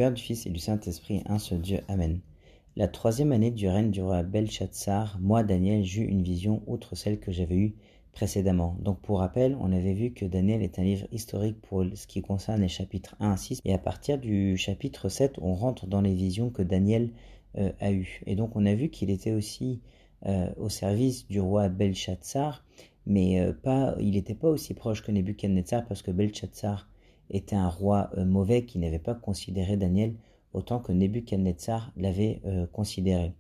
Père, du Fils et du Saint-Esprit, un seul Dieu. Amen. La 3e année du règne du roi Belchatsar, moi, Daniel, j'eus une vision outre celle que j'avais eue précédemment. Donc pour rappel, on avait vu que Daniel est un livre historique pour ce qui concerne les chapitres 1 à 6. Et à partir du chapitre 7, on rentre dans les visions que Daniel a eues. Et donc on a vu qu'il était aussi au service du roi Belchatsar, mais il n'était pas aussi proche que Nebuchadnezzar, parce que Belchatsar était un roi mauvais qui n'avait pas considéré Daniel autant que Nebuchadnezzar l'avait considéré.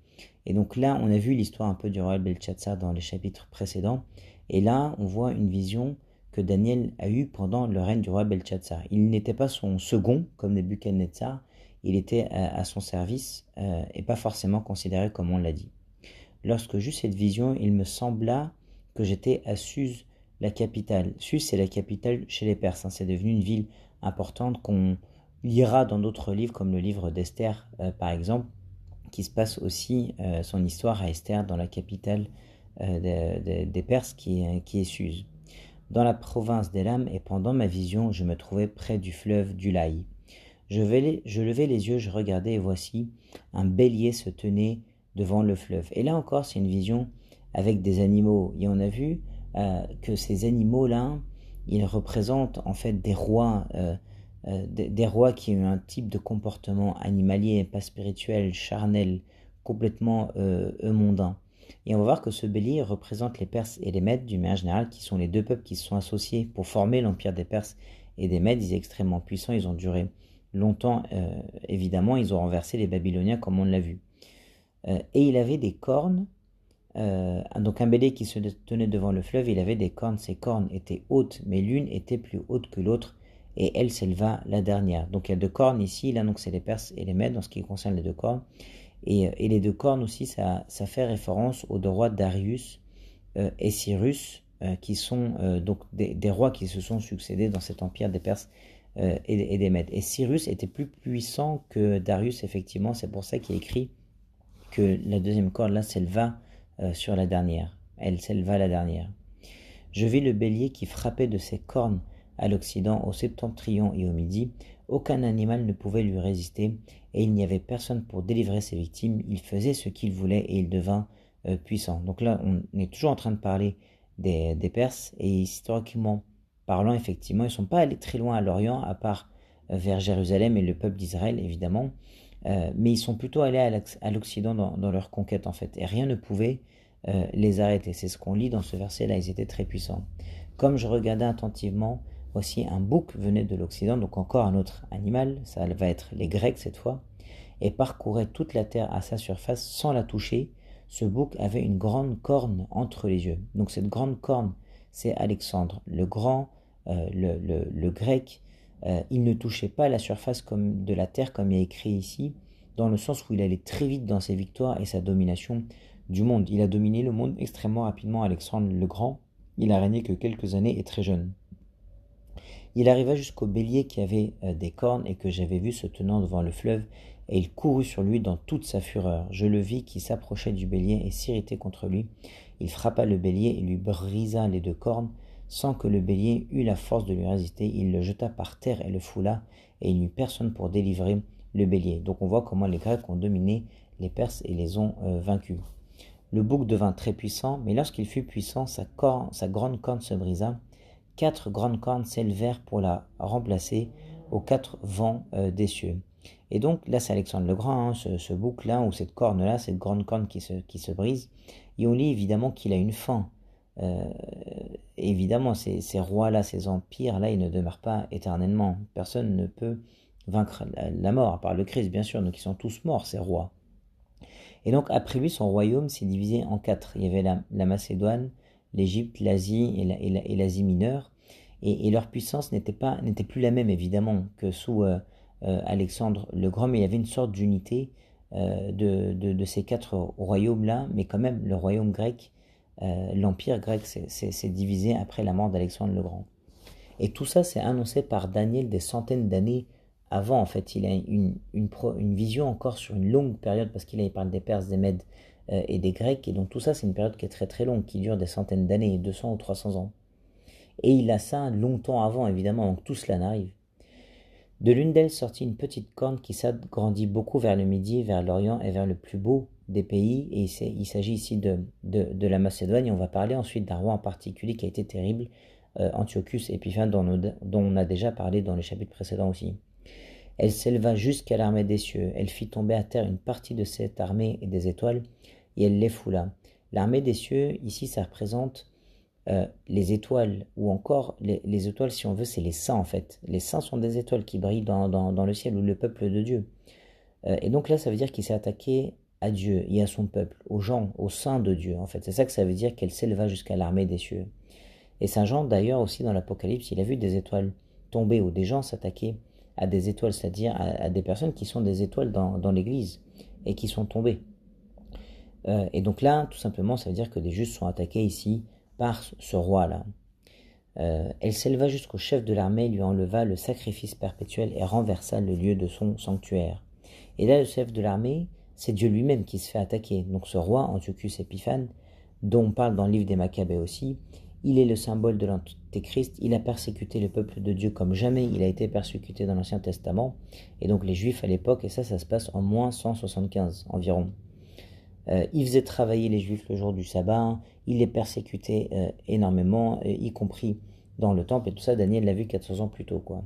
Et donc là, on a vu l'histoire un peu du roi Belchatsar dans les chapitres précédents, et là, on voit une vision que Daniel a eue pendant le règne du roi Belchatsar. Il n'était pas son second, comme Nebuchadnezzar, il était à son service et pas forcément considéré comme on l'a dit. Lorsque j'eus cette vision, il me sembla que j'étais à Suse, la capitale. Suse, c'est la capitale chez les Perses. C'est devenu une ville importante qu'on lira dans d'autres livres, comme le livre d'Esther, par exemple, qui se passe aussi son histoire à Esther dans la capitale des Perses, qui est Suse. Dans la province d'Élam, et pendant ma vision, je me trouvais près du fleuve d'Ulaï. Je levai les yeux, je regardais, et voici, un bélier se tenait devant le fleuve. Et là encore, c'est une vision avec des animaux. Et on a vu que ces animaux-là, ils représentent en fait des rois qui ont un type de comportement animalier, pas spirituel, charnel, complètement mondain. Et on va voir que ce bélier représente les Perses et les Mèdes, d'une manière générale, qui sont les deux peuples qui se sont associés pour former l'empire des Perses et des Mèdes. Ils étaient extrêmement puissants, ils ont duré longtemps, évidemment, ils ont renversé les Babyloniens comme on l'a vu. Et il avait des cornes, donc un bélier qui se tenait devant le fleuve, il avait des cornes, ses cornes étaient hautes, mais l'une était plus haute que l'autre, et elle s'éleva la dernière. Donc il y a deux cornes ici, là donc c'est les Perses et les Mèdes en ce qui concerne les deux cornes, et les deux cornes aussi, ça fait référence aux deux rois Darius et Cyrus, qui sont donc des rois qui se sont succédés dans cet empire des Perses et des Mèdes. Et Cyrus était plus puissant que Darius, effectivement, c'est pour ça qu'il écrit que la deuxième corne là s'éleva sur la dernière. Elle s'éleva la dernière. Je vis le bélier qui frappait de ses cornes à l'Occident, au septentrion et au midi. Aucun animal ne pouvait lui résister, et il n'y avait personne pour délivrer ses victimes. Il faisait ce qu'il voulait et il devint puissant. Donc là, on est toujours en train de parler des Perses, et historiquement parlant, effectivement, ils ne sont pas allés très loin à l'Orient, à part vers Jérusalem et le peuple d'Israël, évidemment, mais ils sont plutôt allés à l'Occident dans leur conquête, en fait, et rien ne pouvait les arrêter. C'est ce qu'on lit dans ce verset-là, ils étaient très puissants. Comme je regardais attentivement, voici un bouc venait de l'Occident, donc encore un autre animal, ça va être les Grecs cette fois, et parcourait toute la terre à sa surface sans la toucher. Ce bouc avait une grande corne entre les yeux. Donc cette grande corne, c'est Alexandre le Grand, le Grec. Il ne touchait pas la surface comme de la terre, comme il est écrit ici, dans le sens où il allait très vite dans ses victoires et sa domination du monde. Il a dominé le monde extrêmement rapidement, Alexandre le Grand. Il a régné que quelques années et très jeune. Il arriva jusqu'au bélier qui avait des cornes et que j'avais vu se tenant devant le fleuve, et il courut sur lui dans toute sa fureur. Je le vis qui s'approchait du bélier et s'irritait contre lui. Il frappa le bélier et lui brisa les deux cornes. Sans que le bélier eût la force de lui résister, il le jeta par terre et le foula, et il n'y eut personne pour délivrer le bélier. Donc on voit comment les Grecs ont dominé les Perses et les ont vaincus. Le bouc devint très puissant, mais lorsqu'il fut puissant, sa grande corne se brisa. 4 grandes cornes s'élevèrent pour la remplacer aux 4 vents des cieux. Et donc là c'est Alexandre le Grand, ce bouc-là, ou cette corne-là, cette grande corne qui se brise. Et on lit évidemment qu'il a une fin. Évidemment, ces rois-là, ces empires-là, ils ne demeurent pas éternellement. Personne ne peut vaincre la mort, à part le Christ, bien sûr. Donc ils sont tous morts, ces rois. Et donc après lui, son royaume s'est divisé en 4. Il y avait la Macédoine, l'Égypte, l'Asie et l'Asie mineure. Et leur puissance n'était plus la même, évidemment, que sous Alexandre le Grand, mais il y avait une sorte d'unité de ces 4 royaumes-là, mais quand même, le royaume grec, l'empire grec s'est divisé après la mort d'Alexandre le Grand. Et tout ça, c'est annoncé par Daniel des centaines d'années avant. En fait, il a une vision encore sur une longue période, parce qu'il parle des Perses, des Mèdes et des Grecs, et donc tout ça, c'est une période qui est très très longue, qui dure des centaines d'années, 200 ou 300 ans. Et il a ça longtemps avant, évidemment, donc tout cela n'arrive. De l'une d'elles sortit une petite corne qui s'agrandit beaucoup vers le midi, vers l'Orient et vers le plus beau des pays. Et il s'agit ici de la Macédoine. Et on va parler ensuite d'un roi en particulier qui a été terrible, Antiochus Épiphane, dont on a déjà parlé dans les chapitres précédents aussi. Elle s'éleva jusqu'à l'armée des cieux. Elle fit tomber à terre une partie de cette armée et des étoiles, et elle les foula. L'armée des cieux, ici, ça représente les étoiles, ou encore les étoiles, si on veut, c'est les saints en fait. Les saints sont des étoiles qui brillent dans le ciel, ou le peuple de Dieu. Et donc là, ça veut dire qu'il s'est attaqué à Dieu et à son peuple, aux gens, aux saints de Dieu en fait. C'est ça que ça veut dire qu'elle s'éleva jusqu'à l'armée des cieux. Et Saint Jean, d'ailleurs, aussi dans l'Apocalypse, il a vu des étoiles tomber, ou des gens s'attaquer à des étoiles, c'est-à-dire à des personnes qui sont des étoiles dans l'église, et qui sont tombées. Et donc là, tout simplement, ça veut dire que des justes sont attaqués ici par ce roi-là. Elle s'éleva jusqu'au chef de l'armée, lui enleva le sacrifice perpétuel et renversa le lieu de son sanctuaire. Et là, le chef de l'armée, c'est Dieu lui-même qui se fait attaquer. Donc ce roi, Antiochus Épiphane, dont on parle dans le livre des Maccabées aussi, il est le symbole de l'Antéchrist. Il a persécuté le peuple de Dieu comme jamais il a été persécuté dans l'Ancien Testament. Et donc les Juifs à l'époque, et ça se passe en moins 175 environ. Il faisait travailler les Juifs le jour du sabbat, il les persécutait énormément, y compris dans le temple, et tout ça, Daniel l'a vu 400 ans plus tôt, quoi.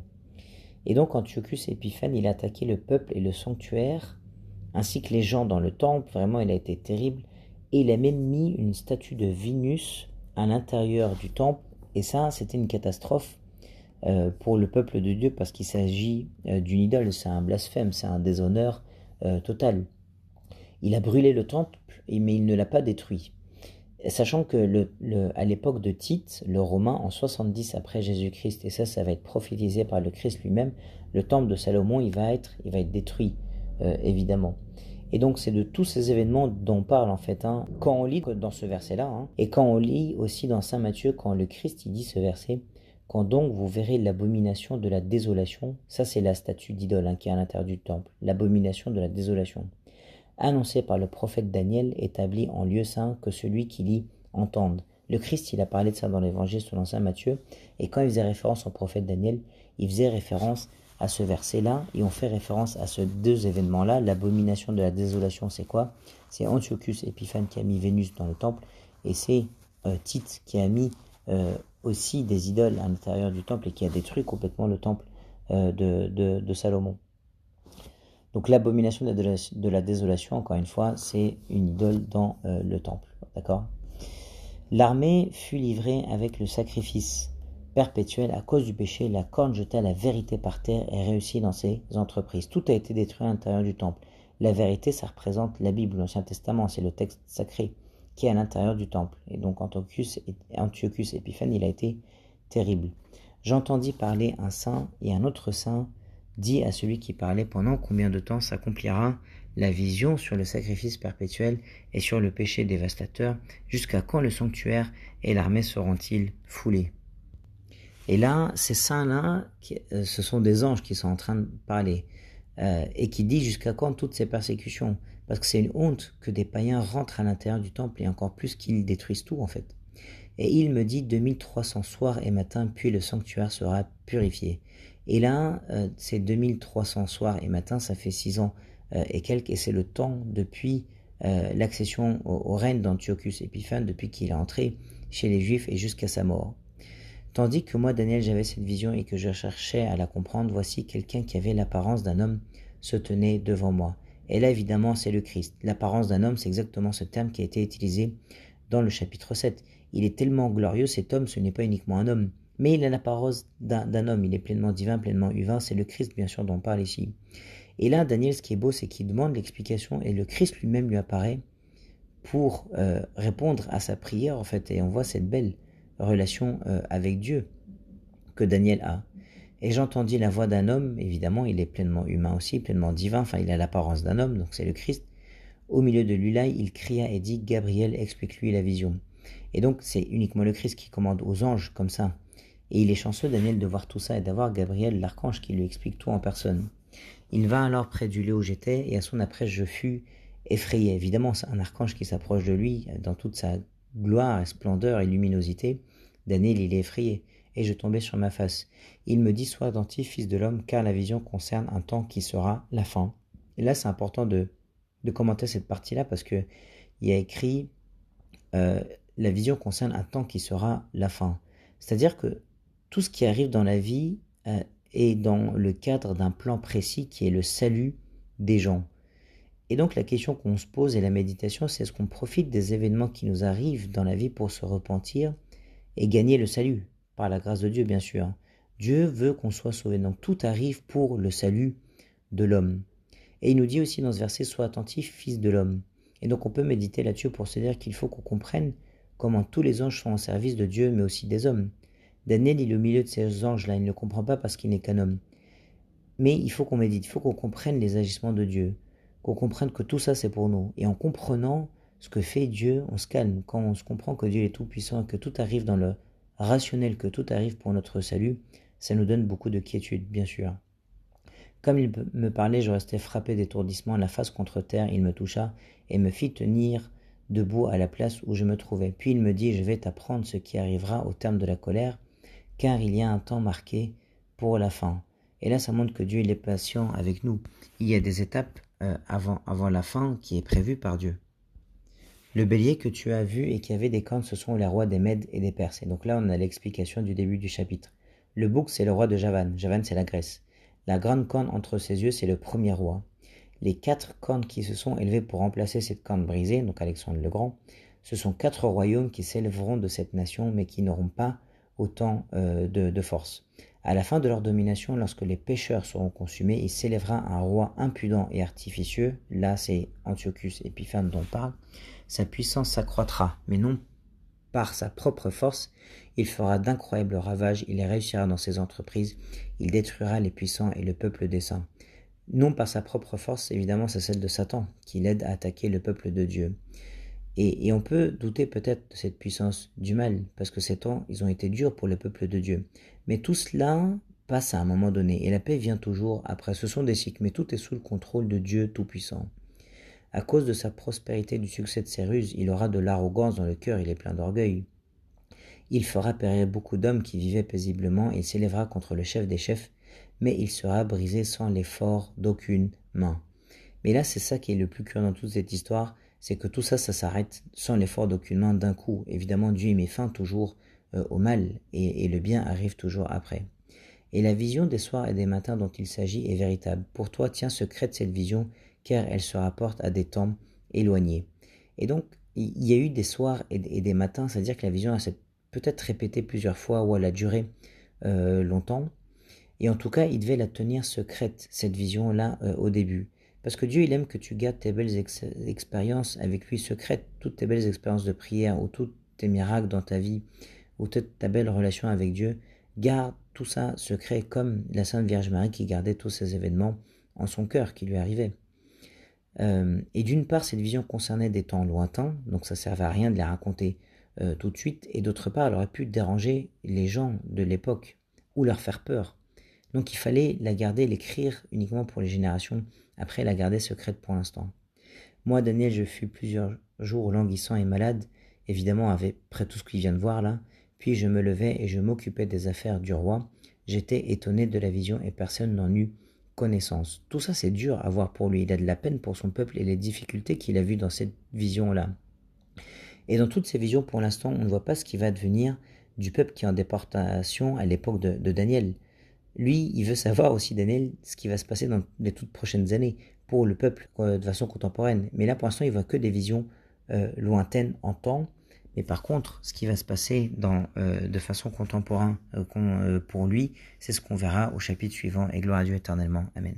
Et donc Antiochus Épiphane, il a attaqué le peuple et le sanctuaire, ainsi que les gens dans le temple. Vraiment, il a été terrible, et il a même mis une statue de Vénus à l'intérieur du temple, et ça, c'était une catastrophe pour le peuple de Dieu, parce qu'il s'agit d'une idole, c'est un blasphème, c'est un déshonneur total. Il a brûlé le temple, mais il ne l'a pas détruit. Sachant que à l'époque de Tite, le Romain, en 70 après Jésus-Christ, et ça va être prophétisé par le Christ lui-même, le temple de Salomon, il va être détruit, évidemment. Et donc c'est de tous ces événements dont on parle en fait, quand on lit dans ce verset-là, et quand on lit aussi dans Saint Matthieu, quand le Christ il dit ce verset, quand donc vous verrez l'abomination de la désolation, ça c'est la statue d'idole qui est à l'intérieur du temple, l'abomination de la désolation, annoncé par le prophète Daniel, établi en lieu saint, que celui qui lit entende. Le Christ, il a parlé de ça dans l'évangile selon saint Matthieu, et quand il faisait référence au prophète Daniel, il faisait référence à ce verset-là, et on fait référence à ces deux événements-là. L'abomination de la désolation, c'est quoi? C'est Antiochus Épiphane qui a mis Vénus dans le temple, et c'est Tite qui a mis aussi des idoles à l'intérieur du temple, et qui a détruit complètement le temple de Salomon. Donc l'abomination de la désolation, encore une fois, c'est une idole dans le temple. D'accord? L'armée fut livrée avec le sacrifice perpétuel à cause du péché. La corne jeta la vérité par terre et réussit dans ses entreprises. Tout a été détruit à l'intérieur du temple. La vérité, ça représente la Bible, l'Ancien Testament, c'est le texte sacré qui est à l'intérieur du temple. Et donc Antiochus Épiphane, il a été terrible. J'entendis parler un saint et un autre saint dit à celui qui parlait: pendant combien de temps s'accomplira la vision sur le sacrifice perpétuel et sur le péché dévastateur? Jusqu'à quand le sanctuaire et l'armée seront-ils foulés? Et là, ces saints-là, ce sont des anges qui sont en train de parler, et qui disent jusqu'à quand toutes ces persécutions? Parce que c'est une honte que des païens rentrent à l'intérieur du temple, et encore plus qu'ils détruisent tout en fait. Et il me dit 2300 soirs et matins, puis le sanctuaire sera purifié. Et là, c'est 2300 soirs et matins, ça fait 6 ans et quelques, et c'est le temps depuis l'accession au règne d'Antiochus Épiphane, depuis qu'il est entré chez les Juifs et jusqu'à sa mort. Tandis que moi, Daniel, j'avais cette vision et que je cherchais à la comprendre, voici quelqu'un qui avait l'apparence d'un homme se tenait devant moi. Et là, évidemment, c'est le Christ. L'apparence d'un homme, c'est exactement ce terme qui a été utilisé dans le chapitre 7. Il est tellement glorieux, cet homme, ce n'est pas uniquement un homme, mais il a l'apparence d'un homme, il est pleinement divin, pleinement humain, c'est le Christ bien sûr dont on parle ici. Et là, Daniel, ce qui est beau, c'est qu'il demande l'explication, et le Christ lui-même lui apparaît pour répondre à sa prière, en fait, et on voit cette belle relation avec Dieu que Daniel a. Et j'entendis la voix d'un homme, évidemment, il est pleinement humain aussi, pleinement divin, enfin il a l'apparence d'un homme, donc c'est le Christ. Au milieu de lui là, il cria et dit: Gabriel, explique-lui la vision. Et donc c'est uniquement le Christ qui commande aux anges comme ça. Et il est chanceux, Daniel, de voir tout ça et d'avoir Gabriel, l'archange, qui lui explique tout en personne. Il va alors près du lieu où j'étais, et à son approche je fus effrayé. Évidemment, c'est un archange qui s'approche de lui dans toute sa gloire et splendeur et luminosité. Daniel, il est effrayé. et je tombai sur ma face. Il me dit, sois attentif, fils de l'homme, car la vision concerne un temps qui sera la fin. Et là, c'est important de commenter cette partie-là parce que il y a écrit la vision concerne un temps qui sera la fin. C'est-à-dire que tout ce qui arrive dans la vie est dans le cadre d'un plan précis qui est le salut des gens. Et donc la question qu'on se pose et la méditation, c'est est-ce qu'on profite des événements qui nous arrivent dans la vie pour se repentir et gagner le salut, par la grâce de Dieu bien sûr. Dieu veut qu'on soit sauvé, donc tout arrive pour le salut de l'homme. Et il nous dit aussi dans ce verset, sois attentif, fils de l'homme. Et donc on peut méditer là-dessus pour se dire qu'il faut qu'on comprenne comment tous les anges sont en service de Dieu, mais aussi des hommes. Daniel, il est au milieu de ces anges-là, il ne le comprend pas parce qu'il n'est qu'un homme. Mais il faut qu'on médite, il faut qu'on comprenne les agissements de Dieu, qu'on comprenne que tout ça c'est pour nous. Et en comprenant ce que fait Dieu, on se calme. Quand on se comprend que Dieu est tout puissant, que tout arrive dans le rationnel, que tout arrive pour notre salut, ça nous donne beaucoup de quiétude, bien sûr. Comme il me parlait, je restais frappé d'étourdissement, la face contre terre, il me toucha et me fit tenir debout à la place où je me trouvais. Puis il me dit, je vais t'apprendre ce qui arrivera au terme de la colère, car il y a un temps marqué pour la fin. Et là, ça montre que Dieu il est patient avec nous. Il y a des étapes avant la fin qui est prévue par Dieu. Le bélier que tu as vu et qui avait des cornes, ce sont les rois des Mèdes et des Perses. Et donc là, on a l'explication du début du chapitre. Le bouc, c'est le roi de Javan. Javan, c'est la Grèce. La grande corne entre ses yeux, c'est le premier roi. Les 4 cornes qui se sont élevées pour remplacer cette corne brisée, donc Alexandre le Grand, ce sont 4 royaumes qui s'élèveront de cette nation, mais qui n'auront pas autant de force. À la fin de leur domination, lorsque les pécheurs seront consumés, il s'élèvera un roi impudent et artificieux. Là, c'est Antiochus Épiphane dont on parle. Sa puissance s'accroîtra, mais non par sa propre force. Il fera d'incroyables ravages, il réussira dans ses entreprises, il détruira les puissants et le peuple des saints. Non par sa propre force, évidemment, c'est celle de Satan, qui l'aide à attaquer le peuple de Dieu. Et on peut douter peut-être de cette puissance du mal, parce que ces temps, ils ont été durs pour le peuple de Dieu. Mais tout cela passe à un moment donné, et la paix vient toujours après. Ce sont des cycles, mais tout est sous le contrôle de Dieu Tout-Puissant. À cause de sa prospérité, du succès de ses ruses, il aura de l'arrogance dans le cœur, il est plein d'orgueil. Il fera périr beaucoup d'hommes qui vivaient paisiblement, et il s'élèvera contre le chef des chefs, mais il sera brisé sans l'effort d'aucune main. Mais là, c'est ça qui est le plus curieux dans toute cette histoire, c'est que tout ça, ça s'arrête sans l'effort d'aucune main d'un coup. Évidemment, Dieu met fin toujours au mal, et le bien arrive toujours après. Et la vision des soirs et des matins dont il s'agit est véritable. Pour toi, tiens secrète cette vision, car elle se rapporte à des temps éloignés. Et donc, il y a eu des soirs et des matins, c'est-à-dire que la vision s'est peut-être répétée plusieurs fois, ou elle a duré longtemps. Et en tout cas, il devait la tenir secrète, cette vision-là, au début. Parce que Dieu, il aime que tu gardes tes belles expériences avec lui secrètes, toutes tes belles expériences de prière, ou tous tes miracles dans ta vie, ou toute ta belle relation avec Dieu. Garde tout ça secret, comme la Sainte Vierge Marie qui gardait tous ces événements en son cœur qui lui arrivaient. Et d'une part, cette vision concernait des temps lointains, donc ça ne servait à rien de les raconter tout de suite, et d'autre part, elle aurait pu déranger les gens de l'époque, ou leur faire peur. Donc il fallait la garder, l'écrire uniquement pour les générations, après la garder secrète pour l'instant. Moi, Daniel, je fus plusieurs jours languissant et malade, évidemment après tout ce qu'il vient de voir là, puis je me levai et je m'occupais des affaires du roi. J'étais étonné de la vision et personne n'en eut connaissance. Tout ça, c'est dur à voir pour lui. Il a de la peine pour son peuple et les difficultés qu'il a vues dans cette vision-là. Et dans toutes ces visions, pour l'instant, on ne voit pas ce qui va devenir du peuple qui est en déportation à l'époque de Daniel. Lui, il veut savoir aussi, Daniel, ce qui va se passer dans les toutes prochaines années pour le peuple de façon contemporaine. Mais là, pour l'instant, il voit que des visions lointaines en temps. Mais par contre, ce qui va se passer de façon contemporaine pour lui, c'est ce qu'on verra au chapitre suivant. Et gloire à Dieu éternellement. Amen.